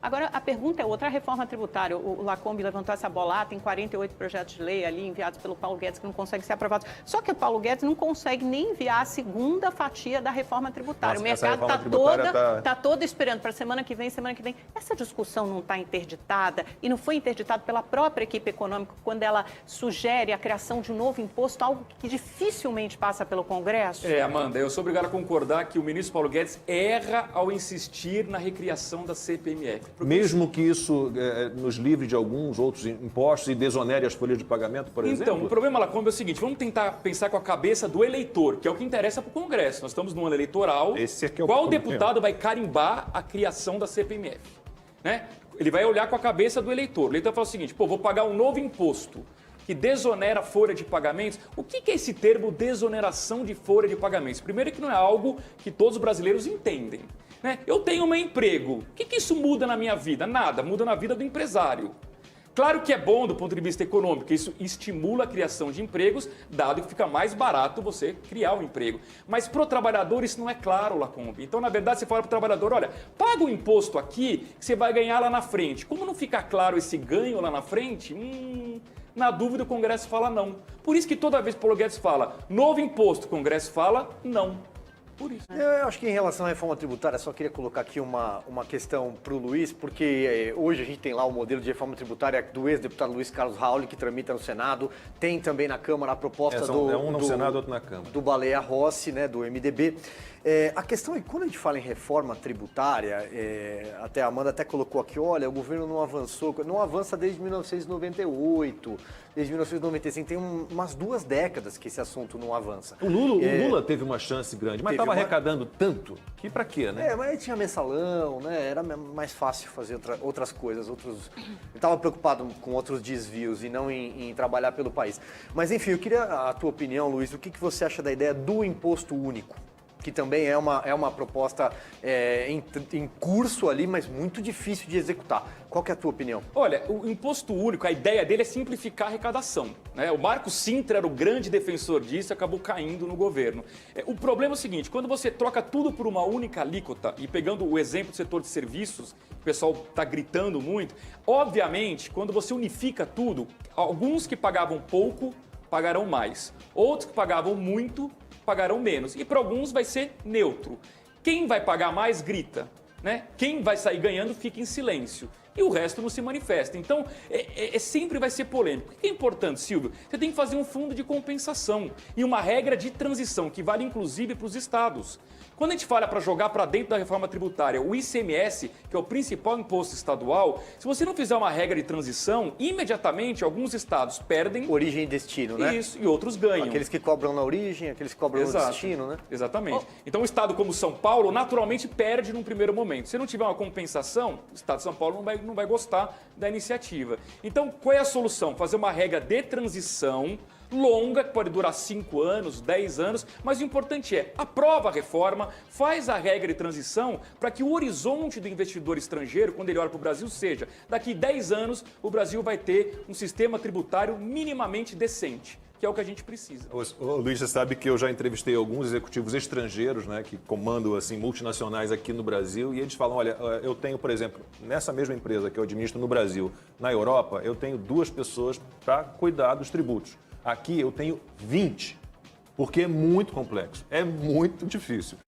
Agora, a pergunta é outra, a reforma tributária. O Lacombe levantou essa bola, tem 48 projetos de lei ali enviados pelo Paulo Guedes que não conseguem ser aprovados. Só que o Paulo Guedes não consegue nem enviar a segunda fatia da reforma tributária. Nossa, o mercado está todo esperando para semana que vem. Essa discussão não está interditada e não foi interditada pela própria equipe econômica quando ela sugere a criação de um novo imposto, algo que dificilmente passa pelo Congresso? Amanda, eu sou obrigado a concordar que o ministro Paulo Guedes erra ao insistir na recriação da CPMF. Mesmo que isso nos livre de alguns outros impostos e desonere as folhas de pagamento, por exemplo? Então, o problema, Lacombe, é o seguinte, vamos tentar pensar com a cabeça do eleitor, que é o que interessa para o Congresso. Nós estamos num ano eleitoral. Esse aqui é o Qual deputado vai carimbar a criação da CPMF? Né? Ele vai olhar com a cabeça do eleitor. O eleitor fala o seguinte, vou pagar um novo imposto que desonera a folha de pagamentos. O que é esse termo desoneração de folha de pagamentos? Primeiro que não é algo que todos os brasileiros entendem. Né? Eu tenho um emprego. O que isso muda na minha vida? Nada, muda na vida do empresário. Claro que é bom do ponto de vista econômico, isso estimula a criação de empregos, dado que fica mais barato você criar um emprego. Mas para o trabalhador isso não é claro, Lacombe. Então, na verdade, você fala para o trabalhador, olha, paga o imposto aqui que você vai ganhar lá na frente. Como não fica claro esse ganho lá na frente, na dúvida o Congresso fala não. Por isso que toda vez que o Paulo Guedes fala novo imposto, o Congresso fala não. Por isso. Eu acho que em relação à reforma tributária, só queria colocar aqui uma questão para o Luiz, porque hoje a gente tem lá o modelo de reforma tributária do ex-deputado Luiz Carlos Raul, que tramita no Senado, tem também na Câmara a proposta um no Senado, outro na Câmara. Do Baleia Rossi, né, do MDB. A questão é que quando a gente fala em reforma tributária, até a Amanda até colocou aqui, olha, o governo não avançou, não avança desde 1998, desde 1995, tem umas 2 décadas que esse assunto não avança. O Lula teve uma chance grande, mas estava arrecadando tanto que pra quê, né? Mas aí tinha mensalão, né? Era mais fácil fazer outras coisas, Ele estava preocupado com outros desvios e não em trabalhar pelo país. Mas enfim, eu queria a tua opinião, Luiz, o que você acha da ideia do imposto único? Que também é uma proposta em curso ali, mas muito difícil de executar. Qual que é a tua opinião? Olha, o imposto único, a ideia dele é simplificar a arrecadação. Né? O Marco Sintra era o grande defensor disso e acabou caindo no governo. O problema é o seguinte, quando você troca tudo por uma única alíquota, e pegando o exemplo do setor de serviços, o pessoal está gritando muito, obviamente, quando você unifica tudo, alguns que pagavam pouco pagarão mais, outros que pagavam muito pagarão menos. E para alguns vai ser neutro. Quem vai pagar mais, grita. Né? Quem vai sair ganhando, fica em silêncio. E o resto não se manifesta. Então, sempre vai ser polêmico. O que é importante, Silvio? Você tem que fazer um fundo de compensação e uma regra de transição, que vale inclusive para os estados. Quando a gente fala para jogar para dentro da reforma tributária o ICMS, que é o principal imposto estadual, se você não fizer uma regra de transição, imediatamente alguns estados perdem... Origem e destino, né? Isso, e outros ganham. Aqueles que cobram na origem, aqueles que cobram no destino, né? Exatamente. Então, um estado como São Paulo, naturalmente, perde num primeiro momento. Se não tiver uma compensação, o estado de São Paulo não vai gostar da iniciativa. Então, qual é a solução? Fazer uma regra de transição longa, que pode durar 5 anos, 10 anos, mas o importante é, aprova a reforma, faz a regra de transição para que o horizonte do investidor estrangeiro, quando ele olha para o Brasil, seja, daqui 10 anos, o Brasil vai ter um sistema tributário minimamente decente, que é o que a gente precisa. Luiz, você sabe que eu já entrevistei alguns executivos estrangeiros, né, que comandam assim, multinacionais aqui no Brasil, e eles falam, olha, eu tenho, por exemplo, nessa mesma empresa que eu administro no Brasil, na Europa, eu tenho 2 pessoas para cuidar dos tributos. Aqui eu tenho 20, porque é muito complexo, é muito difícil.